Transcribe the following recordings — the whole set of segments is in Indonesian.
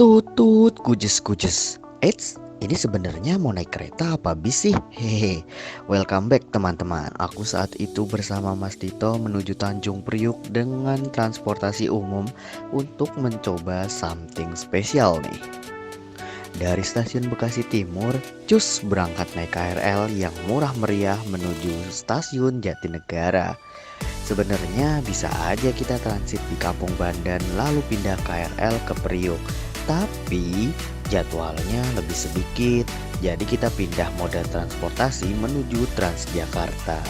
Tutut, kujes. Eits, ini sebenarnya mau naik kereta apa bis sih? Hehe. Welcome back teman-teman. Aku saat itu bersama Mas Tito menuju Tanjung Priuk dengan transportasi umum untuk mencoba something spesial nih. Dari stasiun Bekasi Timur, cus berangkat naik KRL yang murah meriah menuju stasiun Jatinegara. Sebenarnya bisa aja kita transit di Kampung Bandan lalu pindah KRL ke Priuk. Tapi jadwalnya lebih sedikit, jadi kita pindah moda transportasi menuju Transjakarta.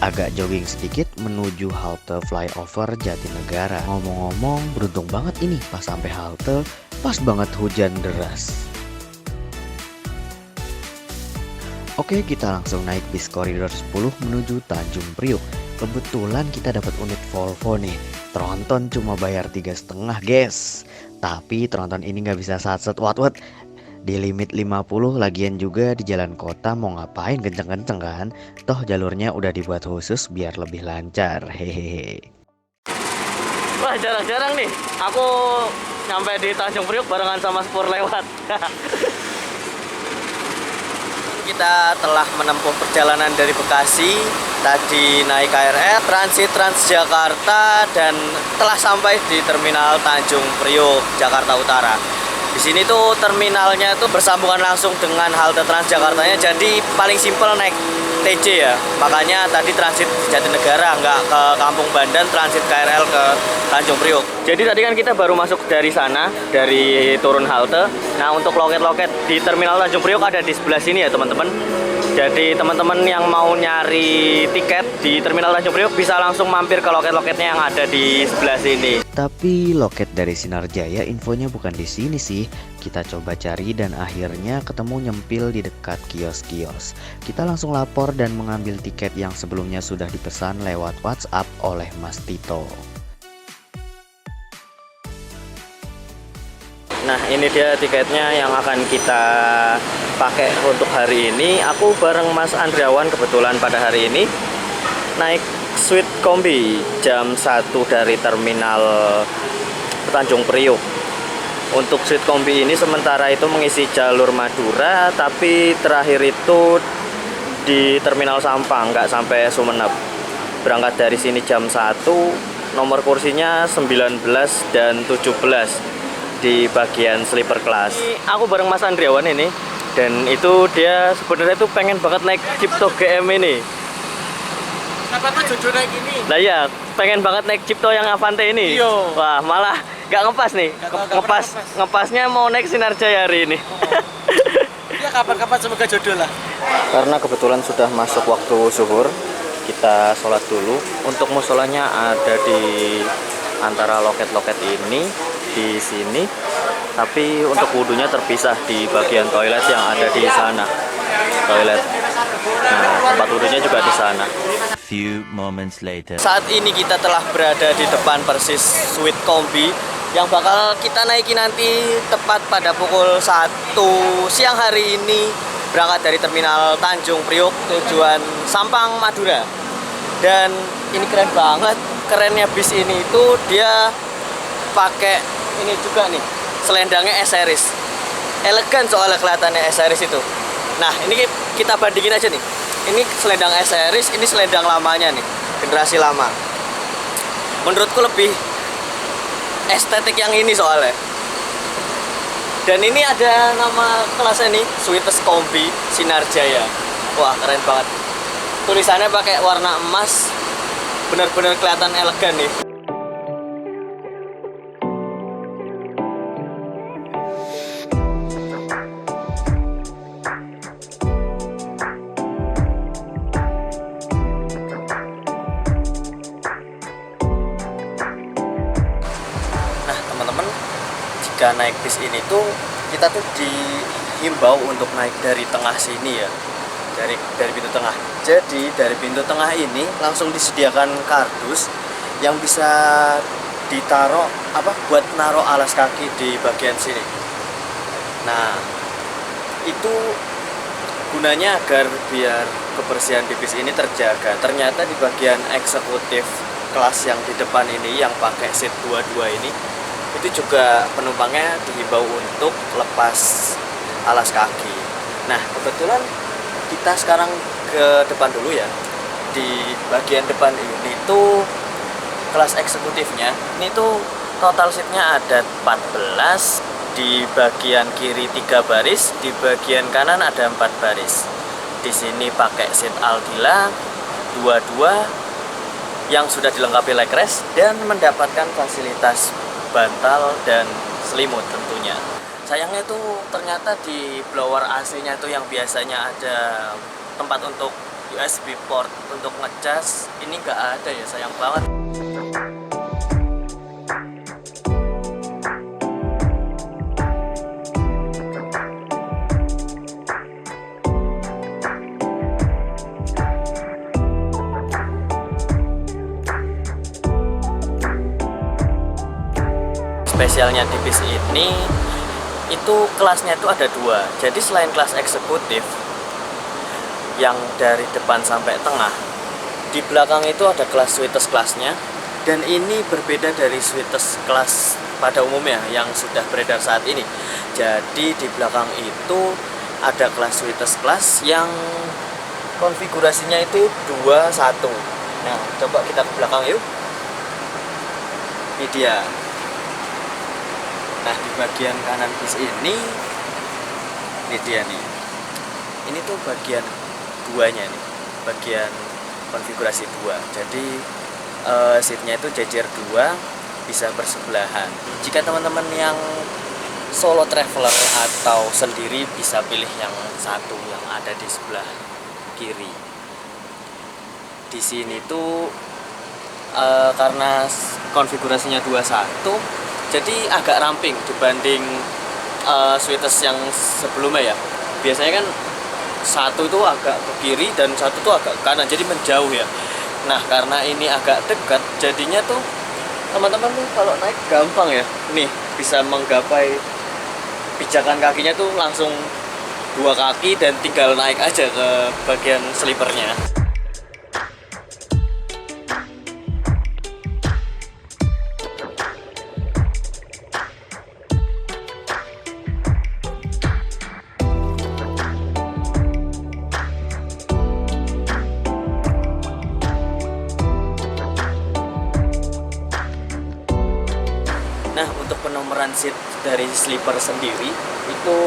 Agak jogging sedikit menuju halte flyover Jatinegara. Ngomong-ngomong, beruntung banget ini pas sampai halte, pas banget hujan deras. Oke, kita langsung naik bis koridor 10 menuju Tanjung Priuk. Kebetulan kita dapat unit Volvo nih. Tronton cuma bayar 3,5 guys. Tapi tronton ini nggak bisa satset wat. Di limit 50, lagian juga di jalan kota mau ngapain kenceng-kenceng kan. Toh jalurnya udah dibuat khusus biar lebih lancar. Hehehe. Wah, jarang-jarang nih aku nyampe di Tanjung Priuk barengan sama Spur lewat. Kita telah menempuh perjalanan dari Bekasi, tadi naik KRL, transit Transjakarta, dan telah sampai di Terminal Tanjung Priuk, Jakarta Utara. Di sini tuh terminalnya tuh bersambungan langsung dengan halte Transjakartanya, jadi paling simpel naik TJ ya. Makanya tadi transit Jatinegara, nggak ke Kampung Bandan, transit KRL ke Tanjung Priuk. Jadi tadi kan kita baru masuk dari sana, dari turun halte. Nah, untuk loket-loket di Terminal Tanjung Priuk ada di sebelah sini ya teman-teman. Jadi teman-teman yang mau nyari tiket di Terminal Tanjung Priuk bisa langsung mampir ke loket-loketnya yang ada di sebelah sini. Tapi loket dari Sinar Jaya infonya bukan di sini sih. Kita coba cari dan akhirnya ketemu nyempil di dekat kios-kios. Kita langsung lapor dan mengambil tiket yang sebelumnya sudah dipesan lewat WhatsApp oleh Mas Tito. Nah, ini dia tiketnya yang akan kita pakai untuk hari ini. Aku bareng Mas Andriawan kebetulan pada hari ini naik Sweet Kombi jam 1 dari Terminal Tanjung Priuk. Untuk Sweet Kombi ini sementara itu mengisi jalur Madura, tapi terakhir itu di Terminal Sampang, nggak sampai Sumeneb. Berangkat dari sini jam 1, nomor kursinya 19 dan 17 di bagian sleeper class. Aku bareng Mas Andriawan ini, dan itu dia sebenarnya tuh pengen banget naik Cipto GM ini. Kenapa tuh jujur naik ini? Lah iya, pengen banget naik Cipto yang Avante ini. Iya. Wah, malah nggak ngepas nih. Ngepasnya mau naik Sinar Jaya hari ini. Ya kapan-kapan semoga jodoh lah. Karena kebetulan sudah masuk waktu zuhur, kita sholat dulu. Untuk musolanya ada di antara loket-loket ini, di sini. Tapi untuk wudhunya terpisah di bagian toilet yang ada di sana. Toilet. Nah, tempat wudhunya juga di sana. Few moments later. Saat ini kita telah berada di depan persis Sweet Kombi yang bakal kita naiki nanti tepat pada pukul 1 siang hari ini, berangkat dari Terminal Tanjung Priuk tujuan Sampang, Madura. Dan ini keren banget. Kerennya bis ini itu dia pakai ini juga nih, selendangnya S-Series. Elegan soalnya kelihatannya S-Series itu. Nah, ini kita bandingin aja nih. Ini selendang S-Series, ini selendang lamanya nih, generasi lama. Menurutku lebih estetik yang ini soalnya. Dan ini ada nama kelasnya nih, Sweetest Kombi Sinar Jaya. Wah, keren banget. Tulisannya pakai warna emas, benar-benar kelihatan elegan nih. Jika naik bis ini tuh kita tuh dihimbau untuk naik dari tengah sini ya, dari pintu tengah. Jadi dari pintu tengah ini langsung disediakan kardus yang bisa ditaruh buat naruh alas kaki di bagian sini. Nah, itu gunanya agar biar kebersihan di bis ini terjaga. Ternyata di bagian eksekutif kelas yang di depan ini yang pakai seat 22 ini itu juga penumpangnya dihimbau untuk lepas alas kaki. Nah, kebetulan kita sekarang ke depan dulu ya. Di bagian depan ini tuh kelas eksekutifnya. Ini tuh total seatnya ada 14. Di bagian kiri 3 baris, di bagian kanan ada 4 baris. Di sini pakai seat Aldila 22 yang sudah dilengkapi leg rest dan mendapatkan fasilitas bantal dan selimut tentunya. Sayangnya tuh ternyata di blower AC-nya tuh yang biasanya ada tempat untuk USB port untuk ngecas, ini nggak ada ya, sayang banget. Spesialnya di bis ini itu kelasnya itu ada 2. Jadi selain kelas eksekutif yang dari depan sampai tengah, di belakang itu ada kelas sweetest kelasnya. Dan ini berbeda dari sweetest kelas pada umumnya yang sudah beredar saat ini. Jadi di belakang itu ada kelas sweetest kelas yang konfigurasinya itu 21. Nah, coba kita ke belakang yuk. Ini dia. Nah, di bagian kanan bis ini dia nih. Ini tuh bagian 2-nya nih, bagian konfigurasi 2. Jadi seatnya itu jejer 2, bisa bersebelahan. Jika teman-teman yang solo traveler atau sendiri bisa pilih yang satu yang ada di sebelah kiri. Di sini tuh karena konfigurasinya 21, jadi agak ramping dibanding sweetest yang sebelumnya ya. Biasanya kan satu itu agak ke kiri dan satu tuh agak ke kanan, jadi menjauh ya. Nah, karena ini agak dekat, jadinya tuh teman-teman tuh kalau naik gampang ya. Nih, bisa menggapai pijakan kakinya tuh langsung 2 kaki dan tinggal naik aja ke bagian sleepernya. Nah, untuk penomoran seat dari sleeper sendiri itu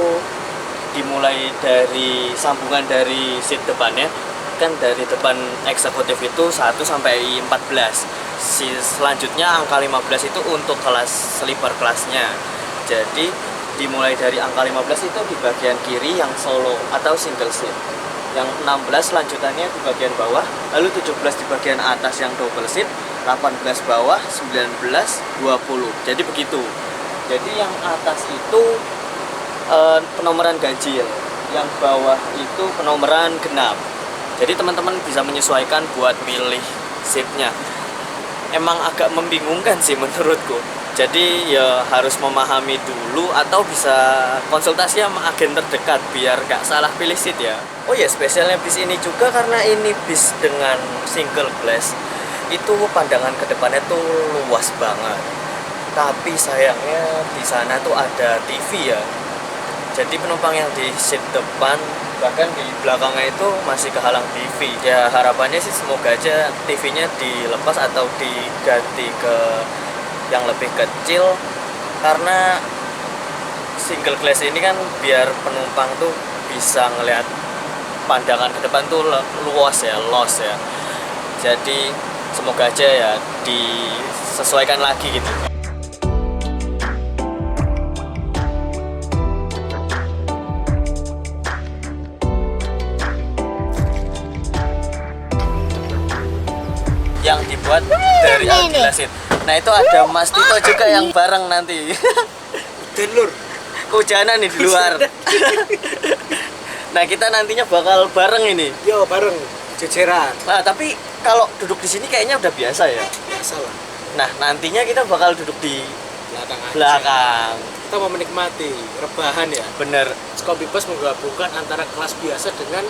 dimulai dari sambungan dari seat depannya. Kan dari depan eksekutif itu 1 sampai 14. Selanjutnya angka 15 itu untuk kelas sleeper kelasnya. Jadi dimulai dari angka 15 itu di bagian kiri yang solo atau single seat. Yang 16 lanjutannya di bagian bawah, lalu 17 di bagian atas yang double seat, 18 bawah, 19, 20. Jadi begitu. Jadi yang atas itu penomoran ganjil, yang bawah itu penomoran genap. Jadi teman-teman bisa menyesuaikan buat milih seatnya. Emang agak membingungkan sih menurutku. Jadi ya harus memahami dulu atau bisa konsultasi sama agen terdekat biar gak salah pilih seat ya. Oh ya, spesialnya bis ini juga karena ini bis dengan single glass, itu pandangan ke depannya tuh luas banget. Tapi sayangnya di sana tuh ada TV ya. Jadi penumpang yang di seat depan bahkan di belakangnya itu masih kehalang TV. Ya harapannya sih semoga aja TV-nya dilepas atau diganti ke yang lebih kecil, karena single glass ini kan biar penumpang tuh bisa ngelihat pandangan ke depan tuh luas ya, los ya. Jadi semoga aja ya disesuaikan lagi gitu. Yang dibuat dari Aldila Seat. Nah, itu ada Mas Tito juga yang bareng nanti. Telur. Kehujanan nih di luar. Nah, kita nantinya bakal bareng ini. Yo, bareng jejeran. Nah, tapi kalau duduk di sini kayaknya udah biasa ya. Biasa lah. Nah, nantinya kita bakal duduk di Belakang aja. belakang. Kita mau menikmati rebahan ya. Bener. Kombi Bus menggabungkan antara kelas biasa dengan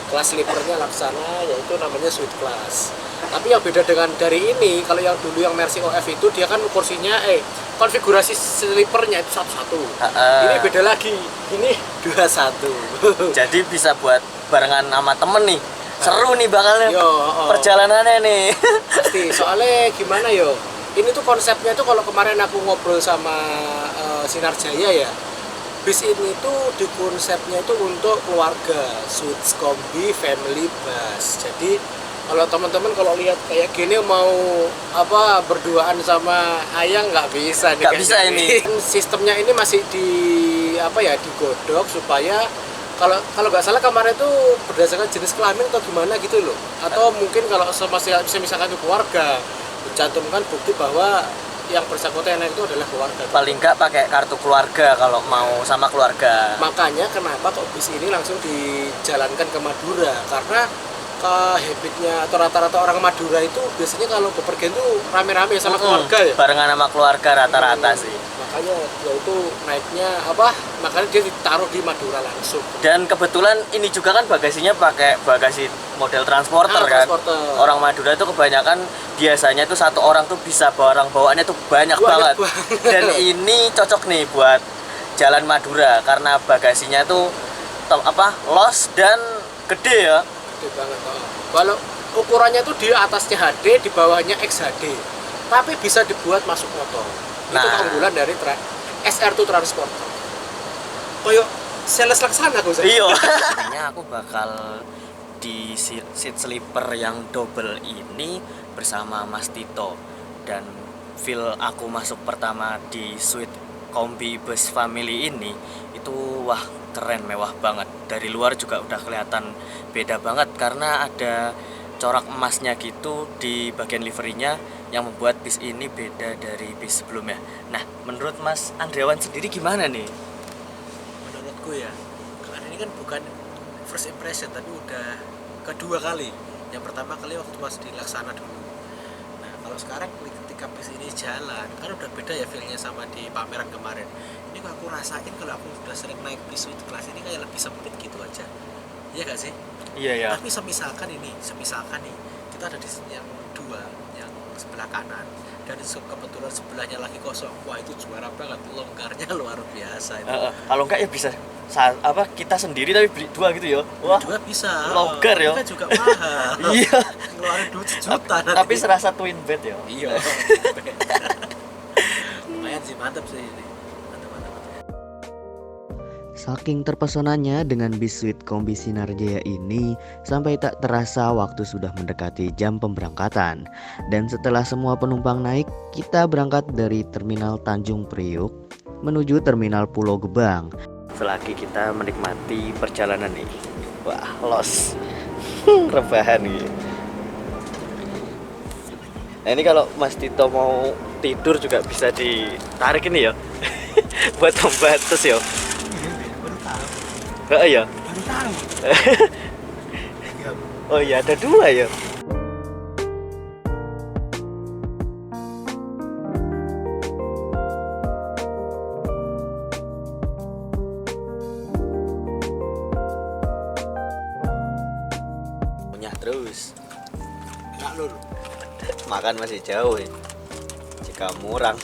kelas sleepernya Laksana, yaitu namanya suite class. Tapi yang beda dengan dari ini, kalau yang dulu yang Mercy OF itu dia kan kursinya konfigurasi sleepernya itu satu-satu. Ini beda lagi, ini 21. Jadi bisa buat barengan sama temen nih. Seru nih bakalnya perjalanannya nih. Pasti, soalnya gimana yo? Ini tuh konsepnya tuh kalau kemarin aku ngobrol sama Sinar Jaya ya, bis ini tuh di konsepnya itu untuk keluarga, suite kombi family bus. Jadi kalau teman-teman kalau lihat kayak gini mau berduaan sama ayang nggak bisa nih. Nggak bisa ini. Sistemnya ini masih digodok supaya kalau nggak salah kemarin itu berdasarkan jenis kelamin atau gimana gitu loh. Atau mungkin kalau misalkan itu keluarga, dicantumkan bukti bahwa yang bersangkutan itu adalah keluarga. Paling nggak pakai kartu keluarga kalau mau sama keluarga. Makanya kenapa kok bis ini langsung dijalankan ke Madura, karena habitnya atau rata-rata orang Madura itu biasanya kalau bepergian tuh rame-rame sama keluarga ya. Barengan sama keluarga rata-rata sih. Makanya dia itu naiknya makanya dia ditaruh di Madura langsung. Dan kebetulan ini juga kan bagasinya pakai bagasi model transporter kan. Transporter. Orang Madura itu kebanyakan biasanya itu satu orang tuh bisa barang bawaannya tuh banyak banget. Dan ini cocok nih buat jalan Madura karena bagasinya tuh los dan gede ya. Gede banget. Kalau ukurannya tuh di atasnya HD, di bawahnya XHD. Tapi bisa dibuat masuk motor. Itu keunggulan dari SR2 Transporter. Koyo sales Laksana aku. Iya. Aku bakal di seat sleeper yang double ini bersama Mas Tito, dan feel aku masuk pertama di suite kombi bus family ini itu wah keren, mewah banget. Dari luar juga udah kelihatan beda banget karena ada corak emasnya gitu di bagian liverinya yang membuat bis ini beda dari bis sebelumnya. Nah, menurut Mas Andriawan sendiri gimana nih? Menurutku ya, karena ini kan bukan first impression tapi udah kedua kali. Yang pertama kali waktu masih di Laksana dulu. Nah, kalau sekarang ketika bis ini jalan, kan udah beda ya feel-nya sama di pameran kemarin. Ini kok aku rasain kalau aku sudah sering naik bis suite kelas ini kayak lebih sempit gitu aja. Iya gak sih? Iya ya. Tapi semisal nih, kita ada di yang dua, yang sebelah kanan, dan kebetulan sebelahnya lagi kosong. Wah, itu juara banget, longgarnya luar biasa itu. Kalau enggak ya bisa kita sendiri tapi beli dua gitu ya. Wah, dua bisa. Longgar ya. Kan juga mahal. Iya. Ngeluarin duit sejuta. Tapi serasa twin bed ya. Iya. Lumayan sih, mantap sih ini. Saking terpesonanya dengan bis suite kombi Sinar Jaya ini, sampai tak terasa waktu sudah mendekati jam pemberangkatan. Dan setelah semua penumpang naik, kita berangkat dari Terminal Tanjung Priuk menuju Terminal Pulau Gebang. Selagi kita menikmati perjalanan nih, wah los, rebahan nih. Nah ini kalau Mas Tito mau tidur juga bisa ditarik ini ya, buat pembatas ya. Iya. Baru tahu. Oh iya, ada dua ya. Punya terus. Enggak lur. Makan masih jauh ya. Jika murang.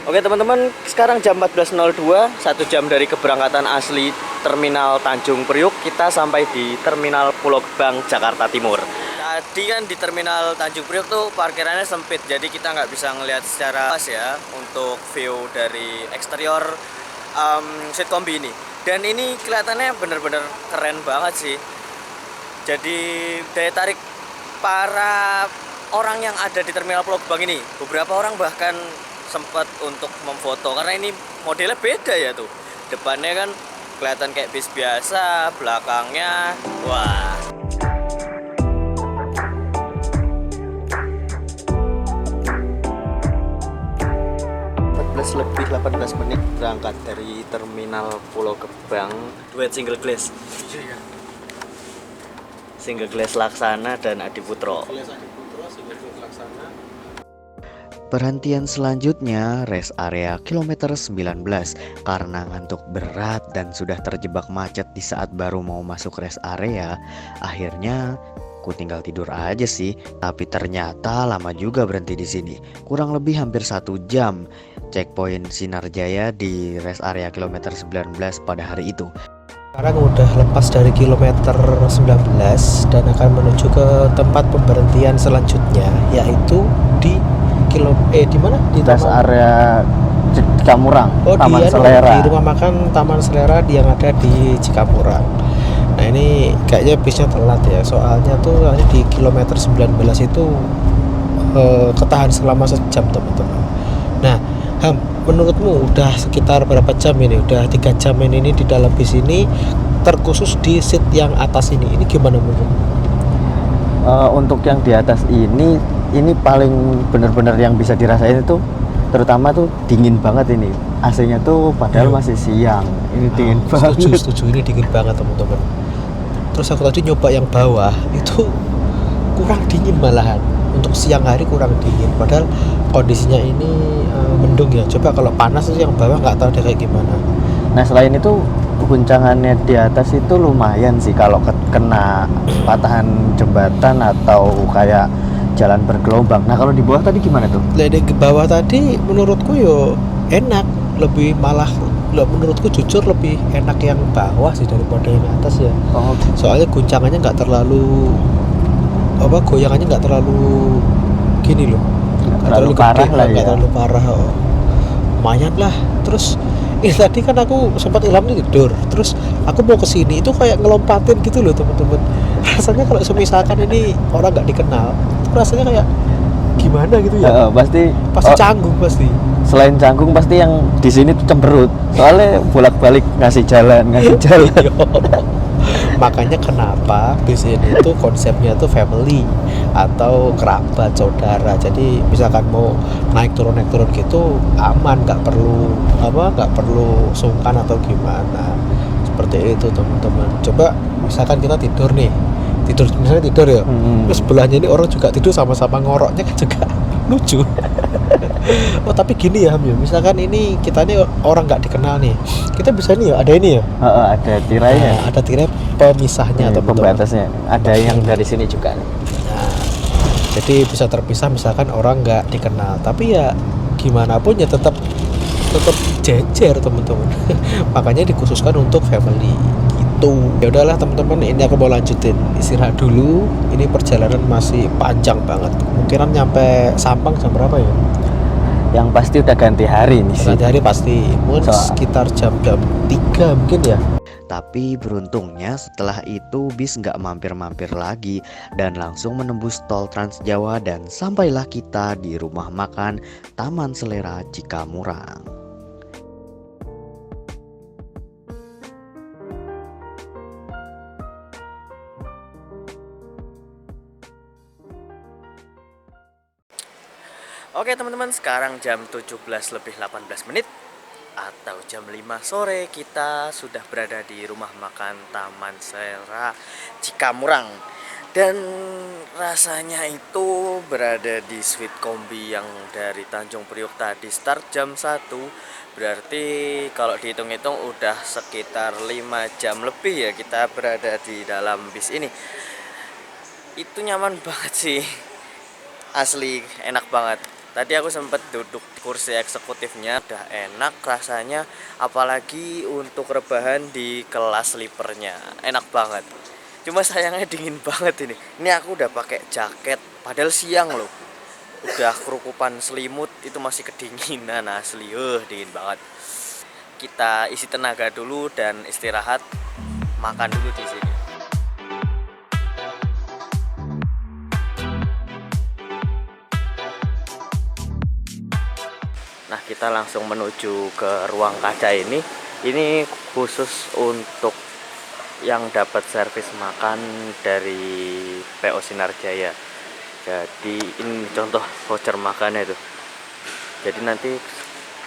Oke teman-teman, sekarang jam 14.02, 1 jam dari keberangkatan asli Terminal Tanjung Priuk, kita sampai di Terminal Pulau Gebang, Jakarta Timur. Tadi kan di Terminal Tanjung Priuk tuh parkirannya sempit, jadi kita nggak bisa ngelihat secara pas ya untuk view dari eksterior suite kombi ini. Dan ini kelihatannya bener-bener keren banget sih. Jadi daya tarik para orang yang ada di Terminal Pulau Gebang ini, beberapa orang bahkan sempat untuk memfoto karena ini modelnya beda ya tuh. Depannya kan kelihatan kayak bis biasa, belakangnya wah. 18 menit berangkat dari Terminal Pulau Gebang. Duet single glass. Single glass Laksana dan Adi Putro. Single glass Laksana. Perhentian selanjutnya rest area kilometer 19 karena ngantuk berat dan sudah terjebak macet di saat baru mau masuk rest area. Akhirnya aku tinggal tidur aja sih, tapi ternyata lama juga berhenti di sini. Kurang lebih hampir 1 jam checkpoint Sinarjaya di rest area kilometer 19 pada hari itu. Sekarang udah lepas dari kilometer 19 dan akan menuju ke tempat pemberhentian selanjutnya, yaitu di di mana? Di Rest taman area Cikamurang, Taman di Selera. di rumah makan Taman Selera yang ada di Cikamurang. Nah ini kayaknya bisnya telat ya, soalnya tuh di kilometer 19 itu ketahan selama sejam teman-teman. Nah Ham, menurutmu udah sekitar berapa jam ini? Udah 3 jam ini di dalam bis ini, terkhusus di seat yang atas ini gimana menurutmu? Untuk yang di atas ini paling benar-benar yang bisa dirasain itu, terutama tuh dingin banget ini. AC-nya tuh padahal masih siang, ini dingin banget. Setuju, ini dingin banget teman-teman. Terus aku tadi nyoba yang bawah itu kurang dingin malahan. Untuk siang hari kurang dingin, padahal kondisinya ini mendung ya. Coba kalau panas itu yang bawah nggak tahu deh kayak gimana. Nah selain itu guncangannya di atas itu lumayan sih kalau kena patahan jembatan atau kayak jalan bergelombang. Nah kalau di bawah tadi gimana tuh? Di bawah tadi menurutku yo enak, lebih malah menurutku jujur lebih enak yang bawah sih daripada yang atas ya. Oh, Soalnya guncangannya nggak terlalu goyangannya nggak terlalu gini loh, nggak terlalu parah lah nggak ya. terlalu parah. Lumayan lah. Terus ini tadi kan aku sempat Ilham nih tidur, terus aku mau kesini itu kayak ngelompatin gitu loh teman-teman. Rasanya kalau semisalkan ini orang nggak dikenal, itu rasanya kayak gimana gitu ya. Pasti Canggung pasti. selain canggung pasti yang di sini tuh cemberut. Soalnya bolak-balik ngasih jalan. Makanya kenapa bis ini tuh konsepnya tuh family atau kerabat saudara. Jadi misalkan mau naik turun gitu aman, nggak perlu sungkan atau gimana. Seperti itu teman-teman. Coba misalkan kita tidur ya. Terus sebelahnya ini orang juga tidur sama-sama ngoroknya kan juga lucu. Oh tapi gini ya Ham ya, misalkan ini kita ini orang nggak dikenal nih, kita bisa nih ya, ada ini ya, Ada tirainya. ada tirai pemisahnya atau pembatasnya. Ada yang dari sini juga. Nah, jadi bisa terpisah misalkan orang nggak dikenal, tapi ya gimana pun ya tetap jejer teman-teman. Makanya dikhususkan untuk family gitu. Ya udahlah teman-teman, ini aku mau lanjutin istirahat dulu. Ini perjalanan masih panjang banget. Kemungkinan nyampe Sampang jam berapa ya? Yang pasti udah ganti hari nih sih. Ganti hari pasti. Mungkin sekitar jam 3 mungkin ya. Tapi beruntungnya setelah itu bis nggak mampir-mampir lagi dan langsung menembus tol Trans Jawa dan sampailah kita di rumah makan Taman Selera Cikamurang. Oke teman-teman, sekarang jam 17:18 atau jam 5 sore kita sudah berada di rumah makan Taman Selera Cikamurang. Dan rasanya itu berada di Sweet Kombi yang dari Tanjung Priok tadi start jam 1. Berarti kalau dihitung-hitung udah sekitar 5 jam lebih ya kita berada di dalam bis ini. Itu nyaman banget sih, asli enak banget. Tadi aku sempat duduk di kursi eksekutifnya, udah enak rasanya, apalagi untuk rebahan di kelas sleepernya, enak banget. Cuma sayangnya dingin banget ini. Ini aku udah pakai jaket, padahal siang loh. Udah kerukupan selimut, itu masih kedinginan asli, dingin banget. Kita isi tenaga dulu dan istirahat, makan dulu di sini. Nah kita langsung menuju ke ruang kaca ini. Ini khusus untuk yang dapat servis makan dari PO Sinarjaya. Jadi ini contoh voucher makannya itu. Jadi nanti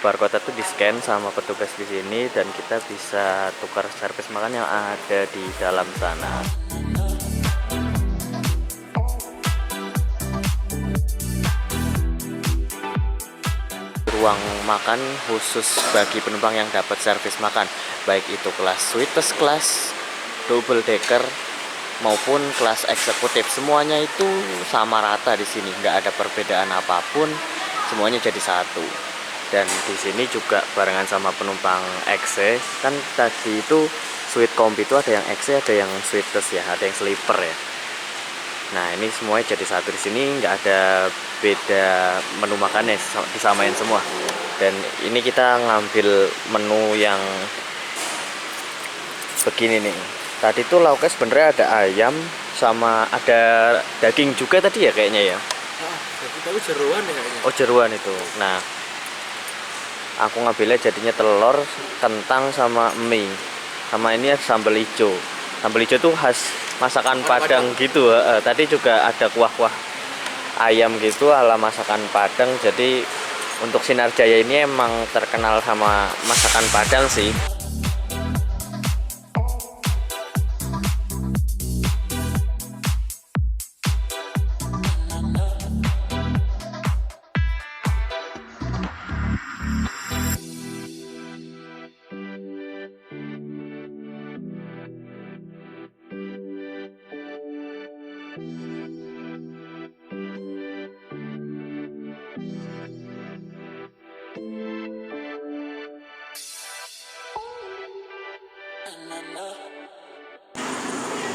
barcode itu di scan sama petugas di sini dan kita bisa tukar servis makan yang ada di dalam sana. ruang makan khusus bagi penumpang yang dapat servis makan, baik itu kelas sweetest class, double decker maupun kelas eksekutif. Semuanya itu sama rata di sini, nggak ada perbedaan apapun, semuanya jadi satu. Dan di sini juga barengan sama penumpang XC. Kan tadi itu suite kombi itu ada yang XC, ada yang sweetest ya, ada yang sleeper ya. Nah ini semuanya jadi satu di sini, nggak ada beda menu makannya, disamain semua. Dan ini kita ngambil menu yang begini nih. Tadi tuh lauknya sebenarnya ada ayam sama ada daging juga tadi ya kayaknya ya. Tapi jeruan ya kayaknya. Oh jeruan itu. Nah aku ngambilnya jadinya telur, kentang sama mie. Sama ini sambal hijau. Sambal hijau tuh khas masakan Padang gitu. Tadi juga ada kuah-kuah ayam gitu ala masakan Padang. Jadi untuk Sinar Jaya ini emang terkenal sama masakan Padang sih.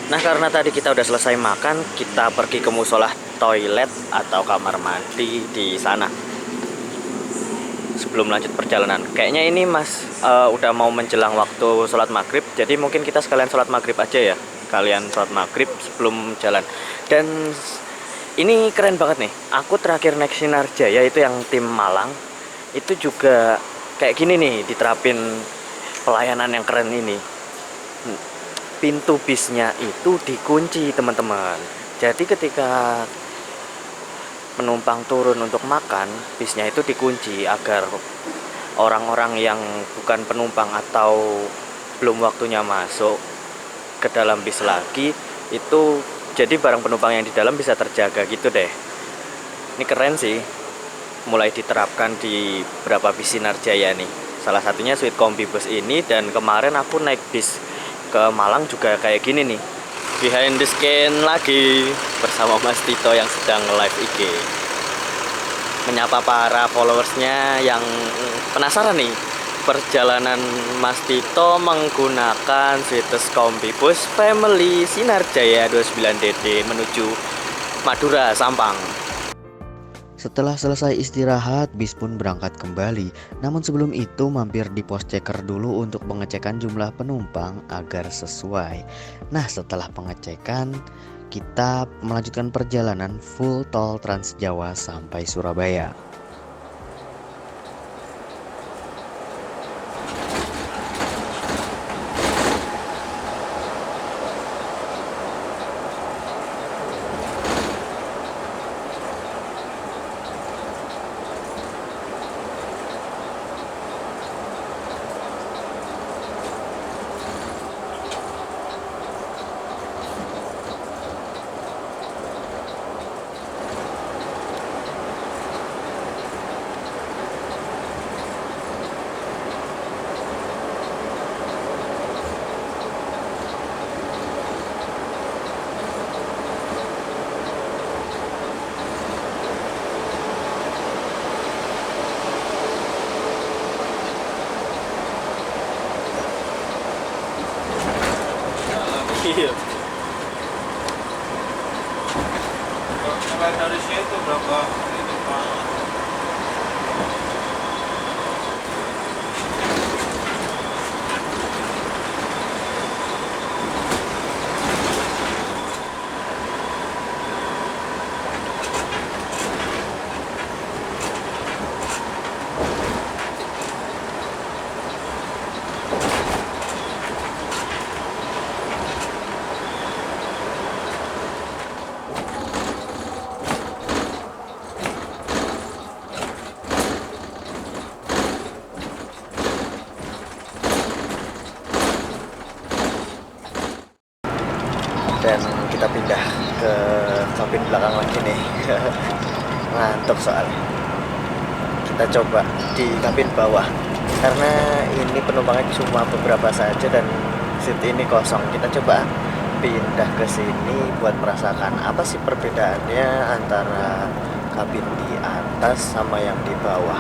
Nah karena tadi kita udah selesai makan, kita pergi ke musola toilet atau kamar mandi di sana sebelum lanjut perjalanan. Kayaknya ini Mas udah mau menjelang waktu sholat maghrib, jadi mungkin kita sekalian sholat maghrib aja ya. Kalian sholat maghrib sebelum jalan. Dan ini keren banget nih. Aku terakhir naik Sinar Jaya itu yang tim Malang, itu juga kayak gini nih, diterapin pelayanan yang keren ini. Pintu bisnya itu dikunci teman-teman. Jadi ketika penumpang turun untuk makan, bisnya itu dikunci agar orang-orang yang bukan penumpang atau belum waktunya masuk ke dalam bis lagi itu, jadi barang penumpang yang di dalam bisa terjaga gitu deh. Ini keren sih, mulai diterapkan di beberapa bis Sinar Jaya nih. Salah satunya suite kombi bus ini, dan kemarin aku naik bis ke Malang juga kayak gini nih. Behind the scan lagi bersama Mas Tito yang sedang live IG, menyapa para followersnya yang penasaran nih perjalanan Mas Tito menggunakan sweetest kombi bus family Sinar Jaya 29DD menuju Madura Sampang. Setelah selesai istirahat, bis pun berangkat kembali. Namun sebelum itu mampir di pos checker dulu untuk pengecekan jumlah penumpang agar sesuai. Nah setelah pengecekan, kita melanjutkan perjalanan full tol Trans Jawa sampai Surabaya. Iya. Sampai dari situ berapa itu Pak? Dan kita pindah ke kabin belakang lagi nih. Ngantuk soalnya. kita coba di kabin bawah karena ini penumpangnya cuma beberapa saja dan seat ini kosong. Kita coba pindah ke sini buat merasakan apa sih perbedaannya antara kabin di atas sama yang di bawah.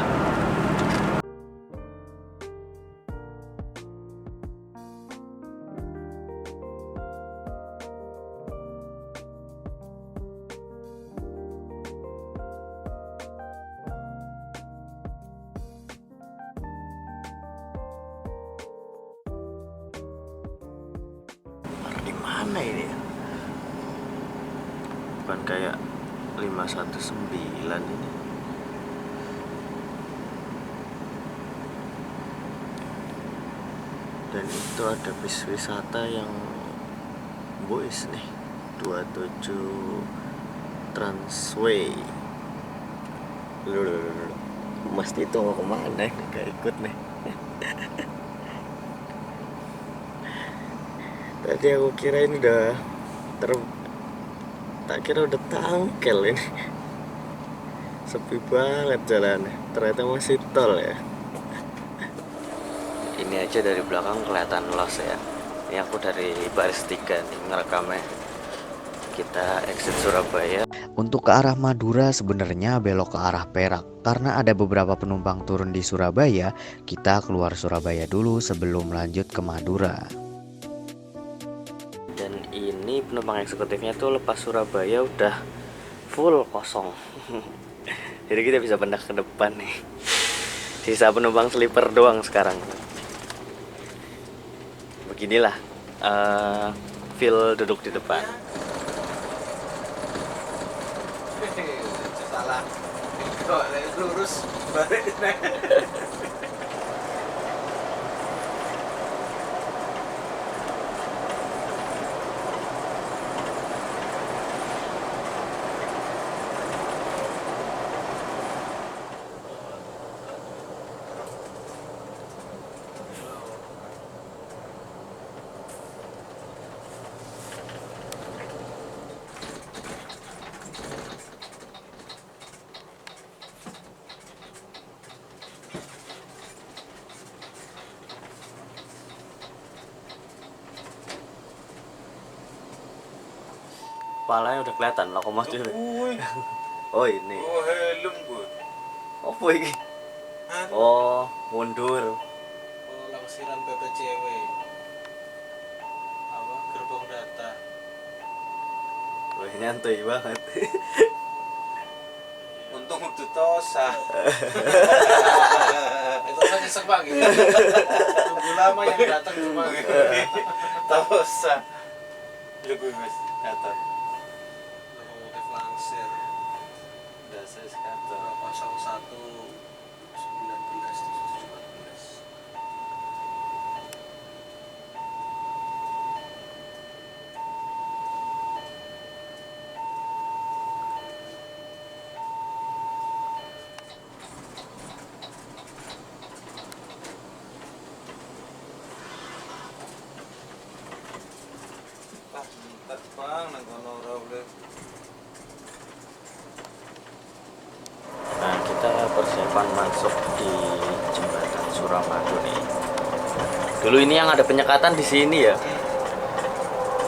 Di mana ini ya? Bukan kayak 519 ini. Dan itu ada bis wisata yang boys nih, 27 Transway. Loh. Mas Tito mau kemana nih? Gak ikut nih. Tadi aku kira ini udah tak kira udah tangkel ini. Sepi banget jalannya. Ternyata masih tol ya. Ini aja dari belakang kelihatan los ya. Ini aku dari baris 3 nih ngerekamnya. Kita exit Surabaya. Untuk ke arah Madura sebenarnya belok ke arah Perak. Karena ada beberapa penumpang turun di Surabaya, kita keluar Surabaya dulu sebelum lanjut ke Madura. Dan ini penumpang eksekutifnya tuh lepas Surabaya udah full kosong. Jadi kita bisa pindah ke depan nih. Sisa penumpang sleeper doang sekarang. Beginilah feel duduk di depan. Salah. Kok lurus balik. Kepalanya udah kelihatan lokomotif. Oh ini. Oh, helm gue. Apa ini? Oh, mundur. Oh, langsiran BPCW. Apa? Gerbong data. Wah, nyantai banget. Untung udah tosa. Itu kan nyesek banget. Tunggu lama yang datang cuma Tosa. Lu gue mas datang. lokomotif langsir. Dasar kantor. 01 19 17. Tak bang nang kono ora boleh. Nah, kita persiapan masuk di jembatan Suramadu nih. Dulu ini yang ada penyekatan di sini ya.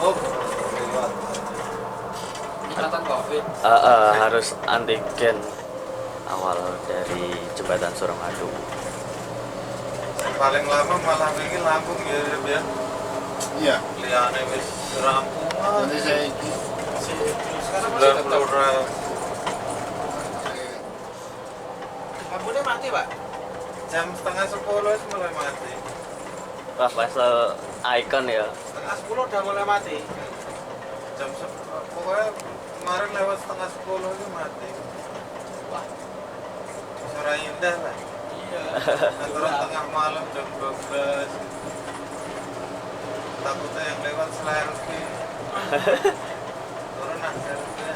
Oh, lewat. Ikatan Covid. Harus antigen awal dari jembatan Suramadu. Paling lama malah wingi Lampung ya, ya. Iya, Liane wis rampungan. nanti saya ini Sekarang masih tetap. 90 orang. Lampunya mati, Pak. Jam setengah 10 wis mulai mati. Wah, pas icon ya. Setengah 10 udah mulai mati. Jam pokoknya kemarin lewat setengah 10 itu mati. Wah, Suara indah lah. iya. Antara tengah malam jam 12. Takutnya yang lewat selfie. Turun ah selfie.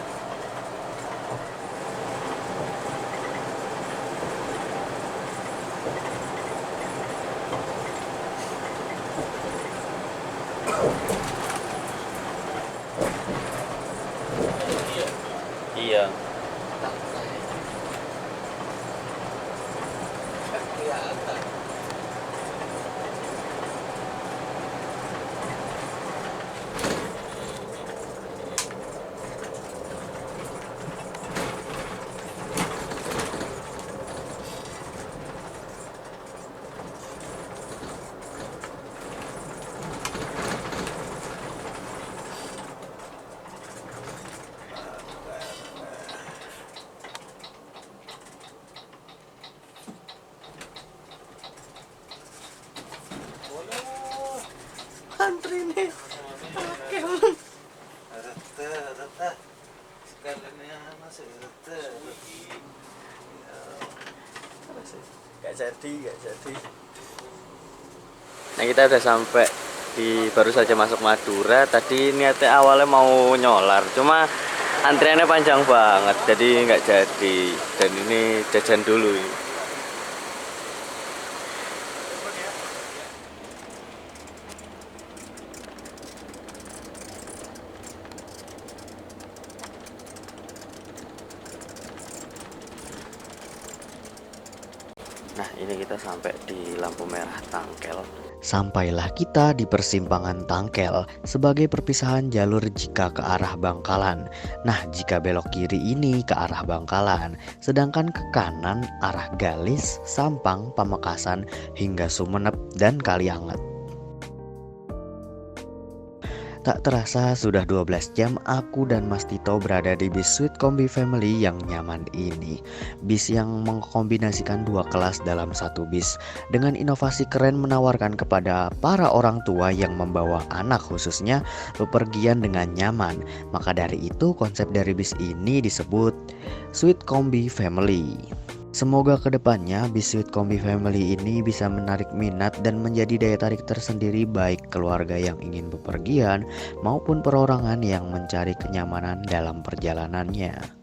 Iya. Iya. antri nih. Oke. Gak jadi. Nah kita udah sampai baru saja masuk Madura. Tadi niatnya awalnya mau nyolar, cuma antriannya panjang banget, jadi nggak jadi. Dan ini jajan dulu. Nah ini kita sampai di lampu merah Tangkel. Sampailah kita di persimpangan Tangkel sebagai perpisahan jalur jika ke arah Bangkalan. Nah, jika belok kiri ini ke arah Bangkalan, sedangkan ke kanan arah Galis, Sampang, Pamekasan hingga Sumenep dan Kalianget. Tak terasa sudah 12 jam aku dan Mas Tito berada di bis Sweet Kombi Family yang nyaman ini. Bis yang mengkombinasikan dua kelas dalam satu bis dengan inovasi keren menawarkan kepada para orang tua yang membawa anak khususnya bepergian dengan nyaman. Maka dari itu konsep dari bis ini disebut Sweet Kombi Family. Semoga kedepannya bis Sweet Kombi Family ini bisa menarik minat dan menjadi daya tarik tersendiri baik keluarga yang ingin bepergian maupun perorangan yang mencari kenyamanan dalam perjalanannya.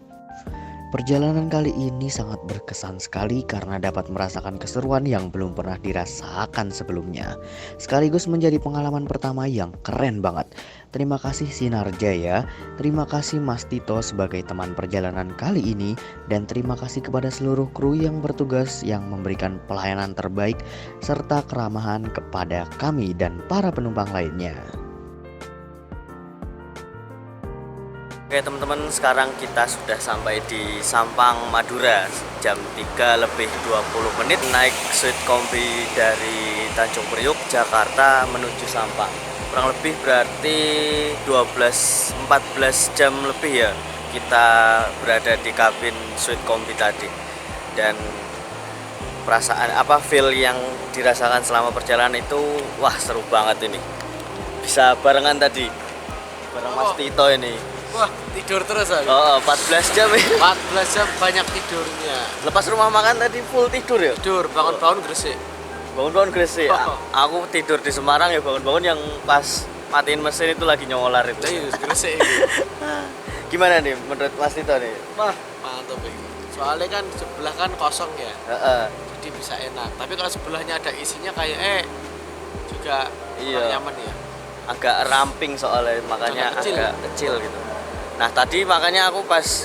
Perjalanan kali ini sangat berkesan sekali karena dapat merasakan keseruan yang belum pernah dirasakan sebelumnya. Sekaligus menjadi pengalaman pertama yang keren banget. Terima kasih Sinarjaya, terima kasih Mas Tito sebagai teman perjalanan kali ini, dan terima kasih kepada seluruh kru yang bertugas yang memberikan pelayanan terbaik serta keramahan kepada kami dan para penumpang lainnya. Oke teman-teman, sekarang kita sudah sampai di Sampang, Madura. Jam 3 lebih 20 menit naik Sweet Kombi dari Tanjung Priuk, Jakarta menuju Sampang. Kurang lebih berarti 14 jam lebih ya kita berada di kabin Sweet Kombi tadi. Dan perasaan feel yang dirasakan selama perjalanan itu wah seru banget ini. Bisa barengan tadi bareng Mas Tito ini. Wah, tidur terus aku. Oh, 14 jam ya. 14 jam banyak tidurnya. Lepas rumah makan tadi full tidur ya? Tidur, bangun-bangun Gresik. Bangun-bangun Gresik. Oh. Aku tidur di Semarang ya, bangun-bangun yang pas matiin mesin itu lagi nyolar itu. Iya, Gresik ini. Gimana nih menurut Mas Tito nih? Wah, mantap ini. Soalnya kan sebelah kan kosong ya. Heeh. Jadi bisa enak. Tapi kalau sebelahnya ada isinya kayak juga Iya. nyaman ya. Agak ramping soalnya, makanya Agak kecil. agak kecil gitu. Nah tadi makanya aku pas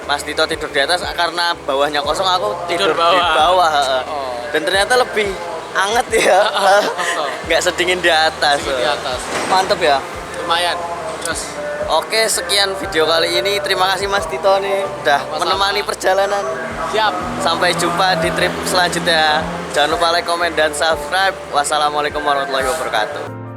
Mas Tito tidur di atas karena bawahnya kosong, aku tidur di bawah. Oh. Dan ternyata lebih anget ya, nggak sedingin di atas. Di atas. Mantep ya. Lumayan. Terus Oke, sekian video kali ini. Terima kasih Mas Tito nih udah Sama-sama. menemani perjalanan. siap. Sampai jumpa di trip selanjutnya. Jangan lupa like, komen, dan subscribe. Wassalamualaikum warahmatullahi wabarakatuh.